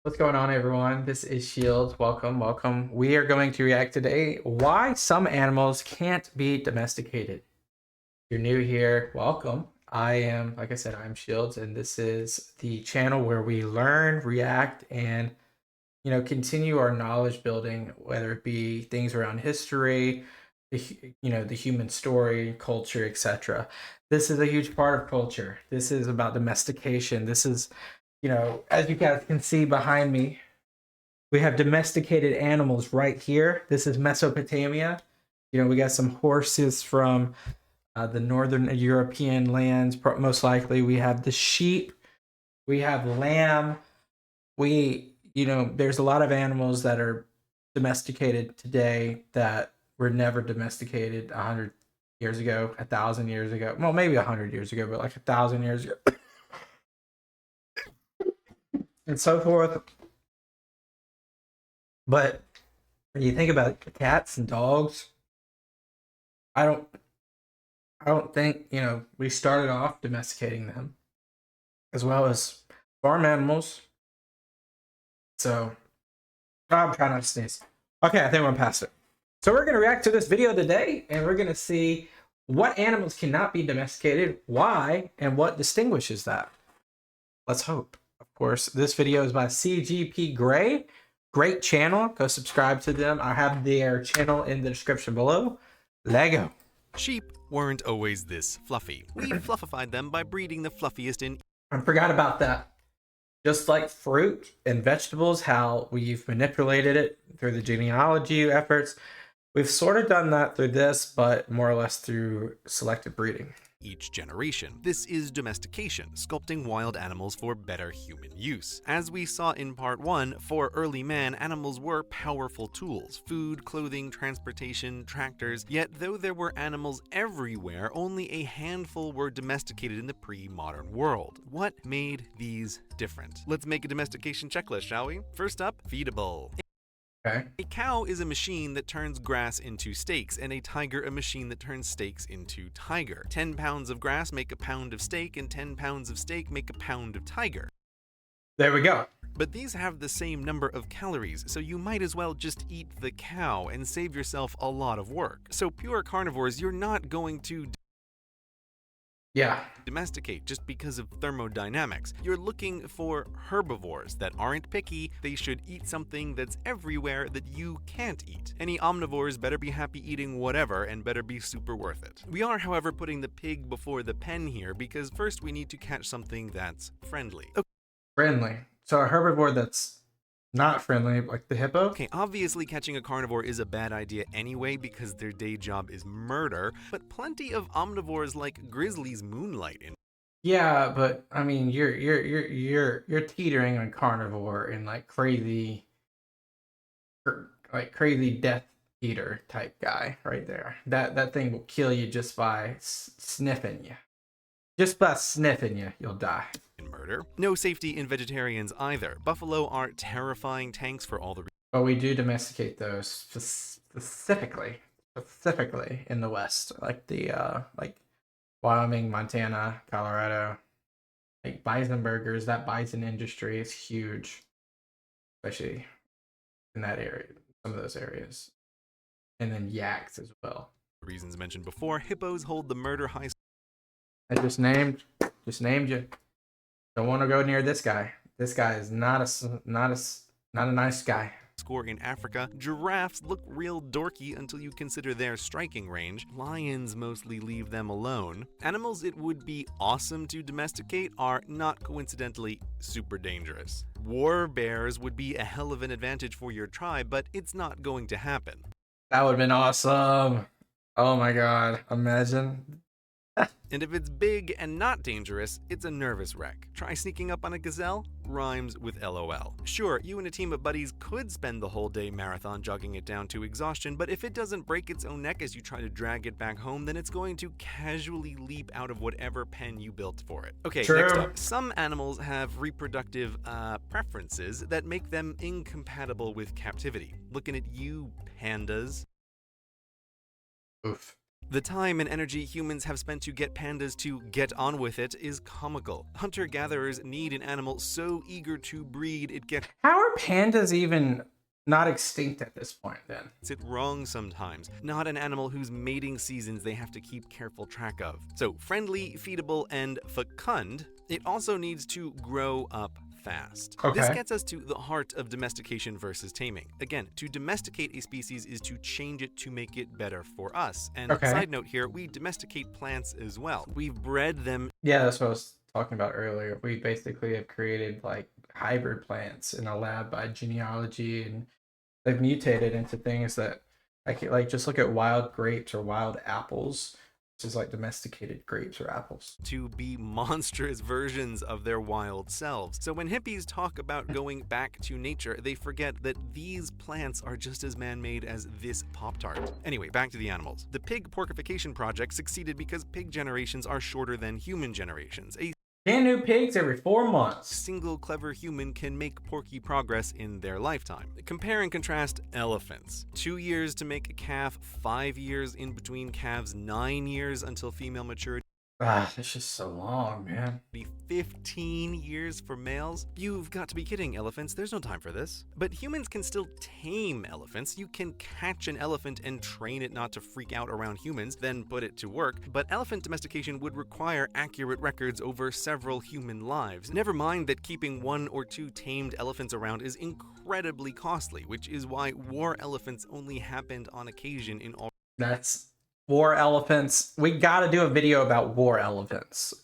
What's going on, everyone? This is Shields. Welcome, welcome. We are going to react today why some animals can't be domesticated. If you're new here, welcome. Like I said, I'm Shields, and this is the channel where we learn, react, and continue our knowledge building, whether it be things around history, the human story, culture, etc. This is a huge part of culture. This is about domestication. This is as you guys can see behind me, we have domesticated animals right here. This is Mesopotamia. We got some horses from the northern European lands, most likely. We have the sheep. We have lamb. There's a lot of animals that are domesticated today that were never domesticated 100 years ago, 1,000 years ago. Well, maybe 100 years ago, but like 1,000 years ago. And so forth. But when you think about cats and dogs, I don't think, we started off domesticating them as well as farm animals. So I'm trying not to sneeze. Okay, I think we're past it. So we're going to react to this video today, and we're going to see what animals cannot be domesticated, why, and what distinguishes that. Let's hope. Of course, this video is by CGP Gray. Great channel. Go subscribe to them. I have their channel in the description below. Lego. Sheep weren't always this fluffy. We fluffified them by breeding the fluffiest in... I forgot about that. Just like fruit and vegetables, how we've manipulated it through the genealogy efforts, we've sort of done that through this, but more or less through selective breeding. Each generation. This is domestication, sculpting wild animals for better human use. As we saw in part 1, for early man, animals were powerful tools: food, clothing, transportation, tractors. Yet though there were animals everywhere, only a handful were domesticated in the pre-modern world. What made these different? Let's make a domestication checklist, shall we? First up, feedable. Okay. A cow is a machine that turns grass into steaks, and a tiger a machine that turns steaks into tiger. 10 pounds of grass make a pound of steak, and 10 pounds of steak make a pound of tiger. There we go. But these have the same number of calories, so you might as well just eat the cow and save yourself a lot of work. So pure carnivores, you're not going to domesticate just because of thermodynamics. You're looking for herbivores that aren't picky. They should eat something that's everywhere that you can't eat. Any omnivores better be happy eating whatever and better be super worth it. We are, however, putting the pig before the pen here because first we need to catch something that's friendly. Okay. Friendly. So a herbivore that's not friendly, like the hippo? Okay, obviously catching a carnivore is a bad idea anyway because their day job is murder, but plenty of omnivores like grizzlies moonlight in. Yeah, but I mean, you're teetering on carnivore and like crazy death eater type guy right there. That thing will kill you just by sniffing you. Just by sniffing you, you'll die. Murder. No safety in vegetarians either. Buffalo are terrifying tanks for all the But we do domesticate those specifically in the West, like like Wyoming, Montana, Colorado. Like bison burgers, that bison industry is huge, especially in that area, some of those areas, and then yaks as well. reasons mentioned before. Hippos hold the murder high. I just named you. Don't want to go near this guy. This guy is not a nice guy. Score in Africa. Giraffes look real dorky until you consider their striking range. Lions mostly leave them alone. Animals it would be awesome to domesticate are not coincidentally super dangerous. War bears would be a hell of an advantage for your tribe, but it's not going to happen. That would have been awesome. Oh my god, imagine. And if it's big and not dangerous, it's a nervous wreck. Try sneaking up on a gazelle? Rhymes with LOL. Sure, you and a team of buddies could spend the whole day marathon jogging it down to exhaustion, but if it doesn't break its own neck as you try to drag it back home, then it's going to casually leap out of whatever pen you built for it. Okay, True. Next up. Some animals have reproductive preferences that make them incompatible with captivity. Looking at you, pandas. Oof. The time and energy humans have spent to get pandas to get on with it is comical. Hunter-gatherers need an animal so eager to breed it gets How are pandas even not extinct at this point then? it wrong sometimes. Not an animal whose mating seasons they have to keep careful track of. So friendly, feedable, and fecund, it also needs to grow up fast. This Okay. gets us to the heart of domestication versus taming. Again, to domesticate a species is to change it to make it better for us. And Okay. side note here, we domesticate plants as well. We've bred them Yeah, that's what I was talking about earlier. We basically have created like hybrid plants in a lab by genealogy, and they've mutated into things that like just look at wild grapes or wild apples, which is like domesticated grapes or apples. to be monstrous versions of their wild selves. So when hippies talk about going back to nature, they forget that these plants are just as man-made as this Pop-Tart. Anyway, back to the animals. The pig porkification project succeeded because pig generations are shorter than human generations. A Can new pigs every 4 months. single clever human can make porky progress in their lifetime. Compare and contrast elephants. 2 years to make a calf, 5 years in between calves, 9 years until female maturity, Ah, it's just so long, man. 15 years for males? You've got to be kidding, elephants. There's no time for this. But humans can still tame elephants. You can catch an elephant and train it not to freak out around humans, then put it to work. But elephant domestication would require accurate records over several human lives. Never mind that keeping 1 or 2 tamed elephants around is incredibly costly, which is why war elephants only happened on occasion in all That's war elephants. We gotta do a video about war elephants.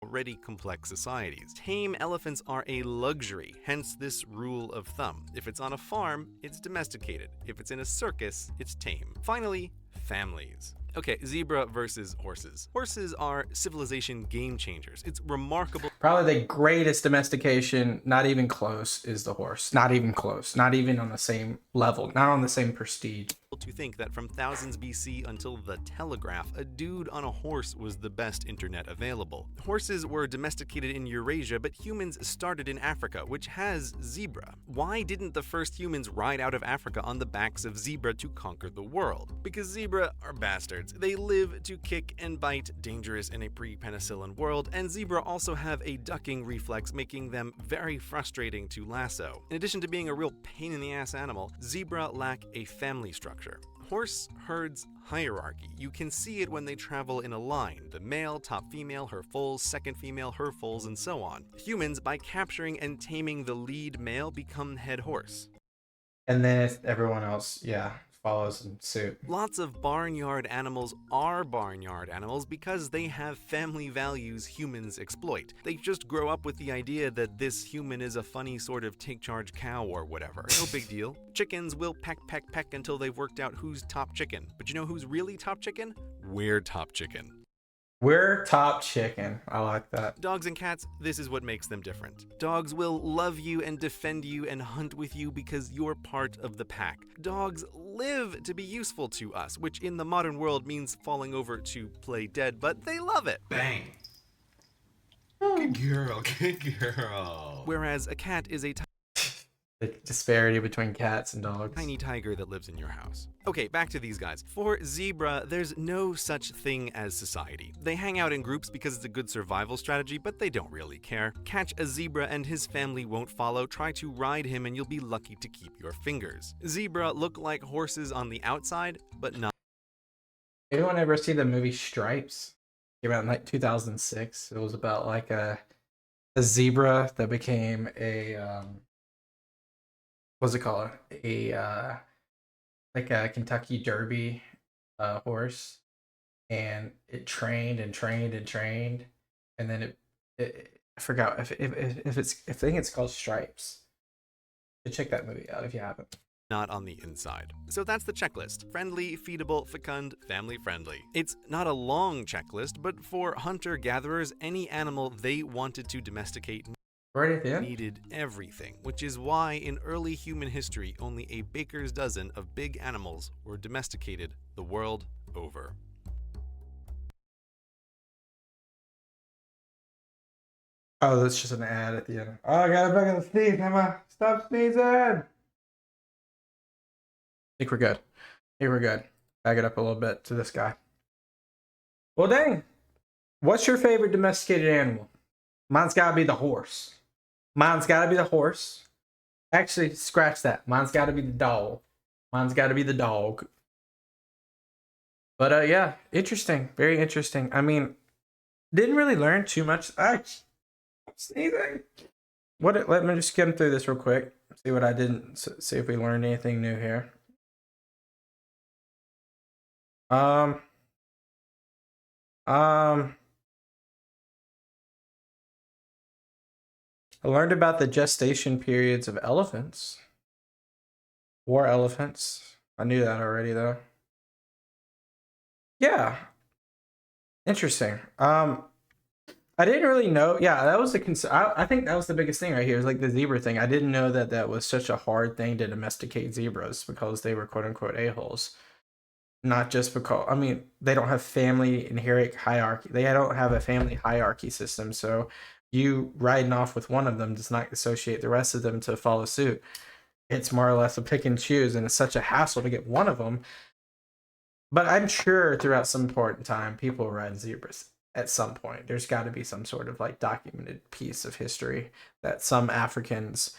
already complex societies. Tame elephants are a luxury, hence this rule of thumb. If it's on a farm, it's domesticated. If it's in a circus, it's tame. Finally, families. Okay, zebra versus horses. Horses are civilization game changers. It's remarkable Probably the greatest domestication, not even close, is the horse. Not even close. Not even on the same level. Not on the same prestige. to think that from thousands BC until the telegraph, a dude on a horse was the best internet available. Horses were domesticated in Eurasia, but humans started in Africa, which has zebra. Why didn't the first humans ride out of Africa on the backs of zebra to conquer the world? Because zebra are bastards. They live to kick and bite, dangerous in a pre-penicillin world, and zebra also have a ducking reflex, making them very frustrating to lasso. In addition to being a real pain in the ass animal, zebra lack a family structure. Horse herds hierarchy. You can see it when they travel in a line. The male, top female, her foals, second female, her foals, and so on. Humans, by capturing and taming the lead male, become head horse. And then if everyone else, yeah, follows in suit. Lots of barnyard animals are barnyard animals because they have family values humans exploit. They just grow up with the idea that this human is a funny sort of take-charge cow or whatever. No big deal. Chickens will peck, peck, peck until they've worked out who's top chicken. But you know who's really top chicken? We're top chicken. We're top chicken. I like that. Dogs and cats, this is what makes them different. Dogs will love you and defend you and hunt with you because you're part of the pack. Dogs live to be useful to us, which in the modern world means falling over to play dead, but they love it. Bang. Good girl, good girl. Whereas a cat is a The disparity between cats and dogs. tiny tiger that lives in your house. Okay, back to these guys. For zebra, there's no such thing as society. They hang out in groups because it's a good survival strategy, but they don't really care. Catch a zebra and his family won't follow. Try to ride him and you'll be lucky to keep your fingers. Zebra look like horses on the outside, but not. Anyone ever see the movie Stripes? Came out in like 2006. It was about like a zebra that became a what's it called? Like a Kentucky Derby horse, and it trained and trained and trained, and then it I forgot if it's I think it's called Stripes. So check that movie out if you haven't. Not on the inside. So that's the checklist. Friendly, feedable, fecund, family friendly. It's not a long checklist, but for hunter-gatherers, any animal they wanted to domesticate Right at the end. needed everything, which is why in early human history, only a baker's dozen of big animals were domesticated the world over. Oh, that's just an ad at the end. Oh, I got a bug in the sneeze, Emma. Stop sneezing. I think we're good. Here we're good. Back it up a little bit to this guy. Well, dang. What's your favorite domesticated animal? Mine's got to be the horse. Mine's got to be the horse. Actually, scratch that. Mine's got to be the dog. Mine's got to be the dog. But yeah, interesting. Very interesting. I mean, didn't really learn too much. Sneezing. Let me just skim through this real quick. See what I didn't. See if we learned anything new here. I learned about the gestation periods of elephants. War elephants. I knew that already though. Yeah. Interesting. I didn't really know. Yeah, that was the concern. I think that was the biggest thing right here is like the zebra thing. I didn't know that that was such a hard thing to domesticate zebras because they were quote unquote a-holes. Not just because, I mean, they don't have family inherent hierarchy. They don't have a family hierarchy system. So you riding off with one of them does not associate the rest of them to follow suit. It's more or less a pick and choose, and it's such a hassle to get one of them. But I'm sure throughout some important time, people ride zebras at some point. There's got to be some sort of like documented piece of history that some Africans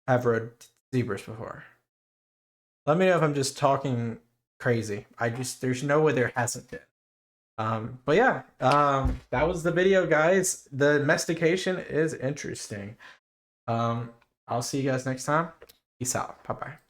have rode zebras before. Let me know if I'm just talking crazy. There's no way there hasn't been. But yeah, that was the video, guys. The domestication is interesting. I'll see you guys next time. Peace out. Bye bye.